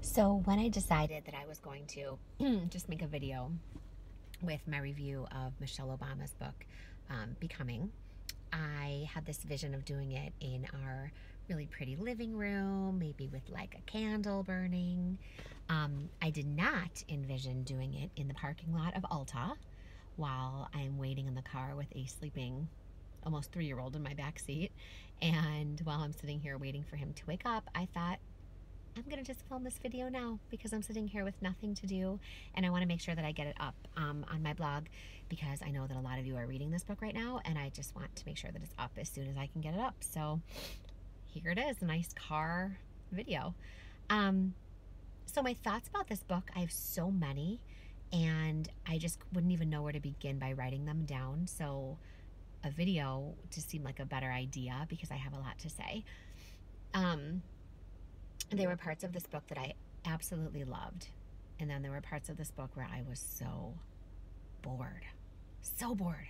So when I decided that I was going to just make a video with my review of Michelle Obama's book, Becoming, I had this vision of doing it in our really pretty living room, maybe with like a candle burning. I did not envision doing it in the parking lot of Ulta while I'm waiting in the car with a sleeping almost 3-year-old in my back seat. And while I'm sitting here waiting for him to wake up, I thought, I'm gonna just film this video now because I'm sitting here with nothing to do, and I want to make sure that I get it up on my blog, because I know that a lot of you are reading this book right now, and I just want to make sure that it's up as soon as I can get it up. So here it is, a nice car video. So my thoughts about this book, I have so many, and I just wouldn't even know where to begin by writing them down. So a video just seemed like a better idea because I have a lot to say. There were parts of this book that I absolutely loved. And then there were parts of this book where I was so bored. So bored.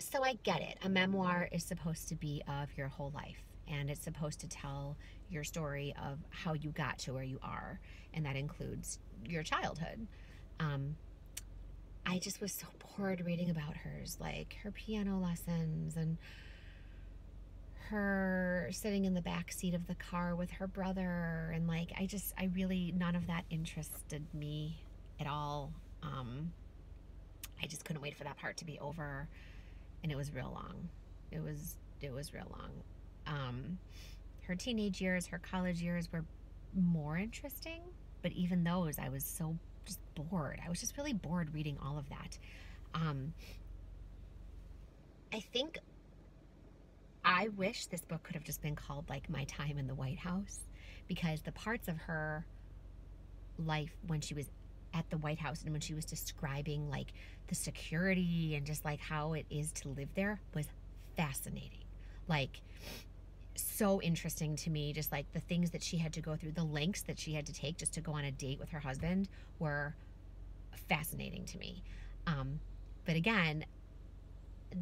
So I get it. A memoir is supposed to be of your whole life. And it's supposed to tell your story of how you got to where you are. And that includes your childhood. I just was so bored reading about hers. Like her piano lessons and her sitting in the back seat of the car with her brother, and like I really, none of that interested me at all. I just couldn't wait for that part to be over, and it was real long. It was real long. Her teenage years, her college years were more interesting, but even those I was so just bored. I was just really bored reading all of that. I think I wish this book could have just been called like My Time in the White House, because the parts of her life when she was at the White House and when she was describing like the security and just like how it is to live there was fascinating. Like so interesting to me. Just like the things that she had to go through, the lengths that she had to take just to go on a date with her husband were fascinating to me. But again,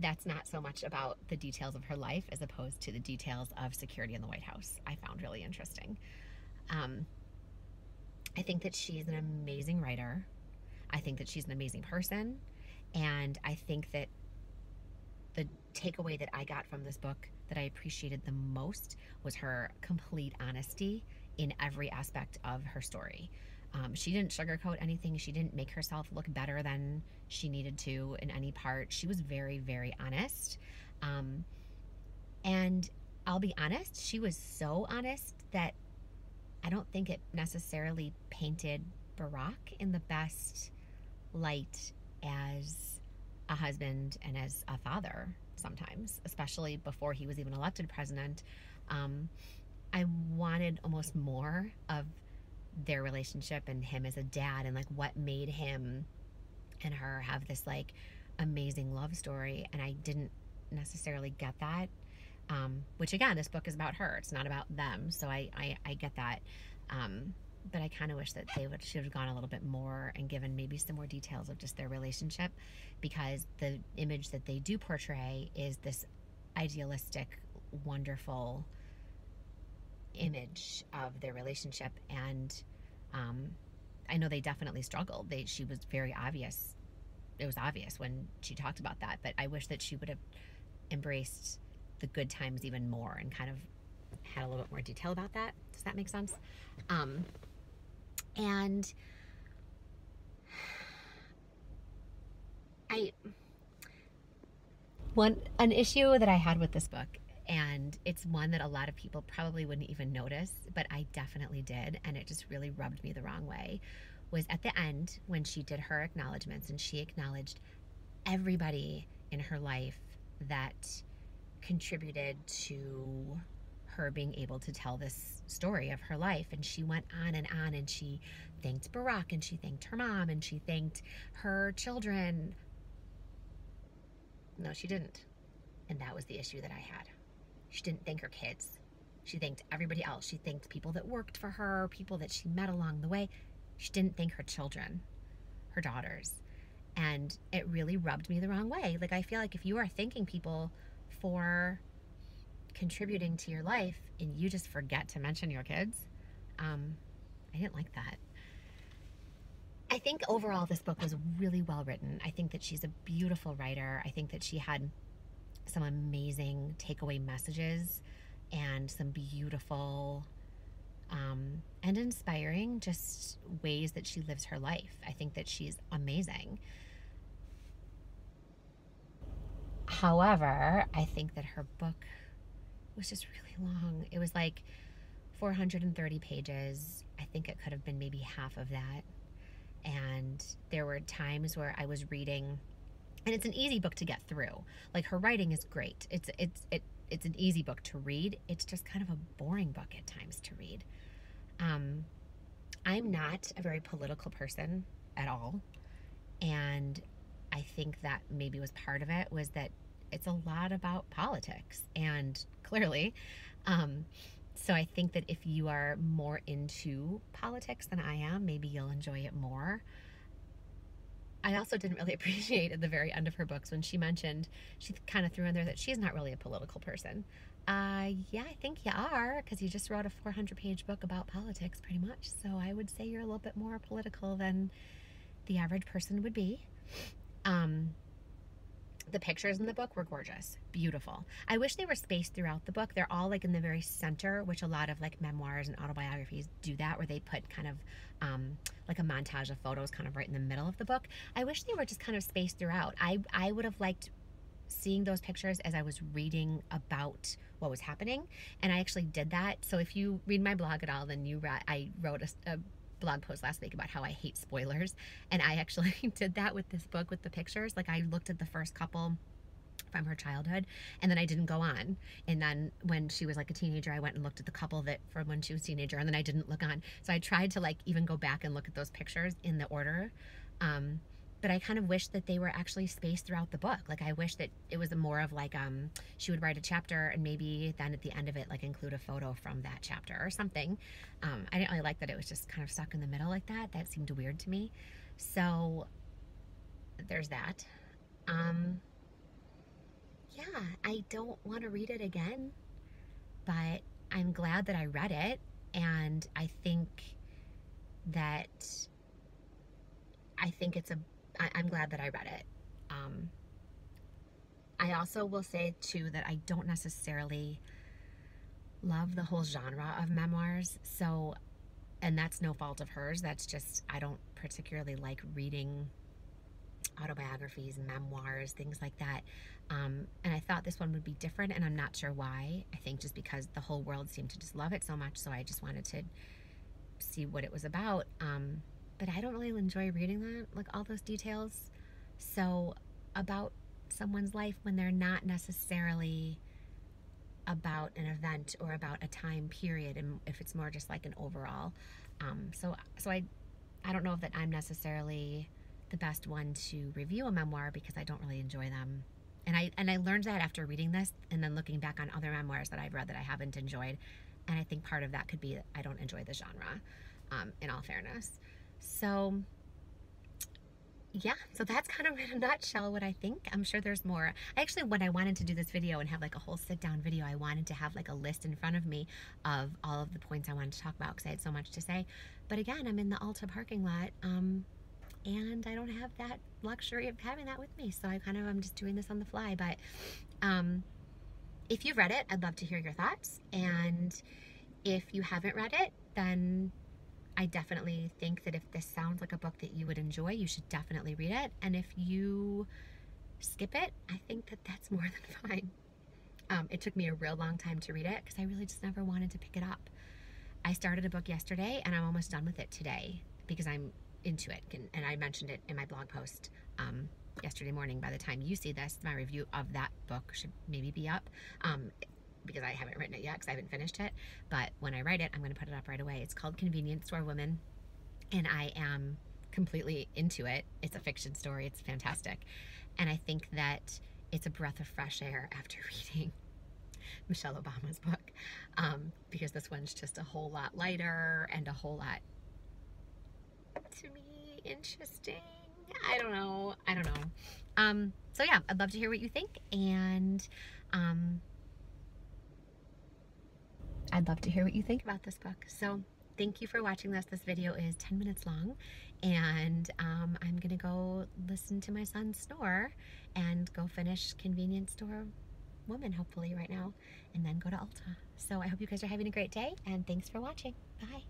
that's not so much about the details of her life as opposed to the details of security in the White House. I found really interesting. I think that she's an amazing writer. I think that she's an amazing person. And I think that the takeaway that I got from this book that I appreciated the most was her complete honesty in every aspect of her story. She didn't sugarcoat anything. She didn't make herself look better than she needed to in any part. She was very, very honest. And I'll be honest, she was so honest that I don't think it necessarily painted Barack in the best light as a husband and as a father sometimes, especially before he was even elected president. I wanted almost more of their relationship and him as a dad, and like what made him and her have this like amazing love story, and I didn't necessarily get that. Which again, this book is about her, it's not about them, so I get that. But I kind of wish that they should have gone a little bit more and given maybe some more details of just their relationship, because the image that they do portray is this idealistic, wonderful image of their relationship. And I know they definitely struggled. She was very obvious. It was obvious when she talked about that, but I wish that she would have embraced the good times even more and kind of had a little bit more detail about that. Does that make sense? And an issue that I had with this book, and it's one that a lot of people probably wouldn't even notice, but I definitely did, and it just really rubbed me the wrong way, was at the end when she did her acknowledgments and she acknowledged everybody in her life that contributed to her being able to tell this story of her life. And she went on, and she thanked Barack, and she thanked her mom, and she thanked her children. No, she didn't. And that was the issue that I had. She didn't thank her kids. She thanked everybody else. She thanked people that worked for her, people that she met along the way. She didn't thank her children, her daughters. And it really rubbed me the wrong way. Like, I feel like if you are thanking people for contributing to your life and you just forget to mention your kids. I didn't like that. I think overall this book was really well written. I think that she's a beautiful writer. I think that she had some amazing takeaway messages and some beautiful and inspiring just ways that she lives her life. I think that she's amazing. However, I think that her book was just really long. It was like 430 pages. I think it could have been maybe half of that. And there were times where I was reading, and it's an easy book to get through. Like, her writing is great. It's an easy book to read. It's just kind of a boring book at times to read. I'm not a very political person at all, and I think that maybe was part of it, was that it's a lot about politics, and clearly, so I think that if you are more into politics than I am, maybe you'll enjoy it more. I also didn't really appreciate at the very end of her books when she mentioned, she kind of threw in there that she's not really a political person. Yeah, I think you are, because you just wrote a 400-page book about politics pretty much. So I would say you're a little bit more political than the average person would be. The pictures in the book were gorgeous, beautiful. I wish they were spaced throughout the book. They're all like in the very center, which a lot of like memoirs and autobiographies do that, where they put kind of like a montage of photos kind of right in the middle of the book. I wish they were just kind of spaced throughout. I would have liked seeing those pictures as I was reading about what was happening, and I actually did that. So if you read my blog at all, then I wrote a blog post last week about how I hate spoilers, and I actually did that with this book with the pictures. Like, I looked at the first couple from her childhood, and then I didn't go on, and then when she was like a teenager, I went and looked at the couple that from when she was a teenager, and then I didn't look on. So I tried to like even go back and look at those pictures in the order, but I kind of wish that they were actually spaced throughout the book. Like, I wish that it was more of like, she would write a chapter and maybe then at the end of it, like, include a photo from that chapter or something. I didn't really like that it was just kind of stuck in the middle like that. That seemed weird to me. So there's that. Yeah, I don't want to read it again, but I'm glad that I read it. And I think I'm glad that I read it. I also will say too that I don't necessarily love the whole genre of memoirs. So, and that's no fault of hers. That's just, I don't particularly like reading autobiographies, memoirs, things like that. And I thought this one would be different, and I'm not sure why. I think just because the whole world seemed to just love it so much, so I just wanted to see what it was about. But I don't really enjoy reading that, like all those details. So about someone's life when they're not necessarily about an event or about a time period, and if it's more just like an overall. So I don't know if that I'm necessarily the best one to review a memoir, because I don't really enjoy them. And I learned that after reading this and then looking back on other memoirs that I've read that I haven't enjoyed. And I think part of that could be that I don't enjoy the genre, in all fairness. So yeah, so that's kind of in a nutshell what I think. I'm sure there's more. Actually, when I wanted to do this video and have like a whole sit down video, I wanted to have like a list in front of me of all of the points I wanted to talk about, because I had so much to say. But again, I'm in the Ulta parking lot, and I don't have that luxury of having that with me. So I'm just doing this on the fly. But if you've read it, I'd love to hear your thoughts. And if you haven't read it, then I definitely think that if this sounds like a book that you would enjoy, you should definitely read it. And if you skip it, I think that that's more than fine. It took me a real long time to read it because I really just never wanted to pick it up. I started a book yesterday and I'm almost done with it today because I'm into it. And I mentioned it in my blog post yesterday morning. By the time you see this, my review of that book should maybe be up. Because I haven't written it yet because I haven't finished it. But when I write it, I'm going to put it up right away. It's called Convenience Store Women, and I am completely into it. It's a fiction story. It's fantastic. And I think that it's a breath of fresh air after reading Michelle Obama's book, because this one's just a whole lot lighter and a whole lot, to me, interesting. I don't know. So yeah, I'd love to hear what you think, and I'd love to hear what you think about this book. So thank you for watching this. This video is 10 minutes long, and I'm gonna go listen to my son snore and go finish Convenience Store Woman hopefully right now, and then go to Ulta. So I hope you guys are having a great day, and thanks for watching. Bye.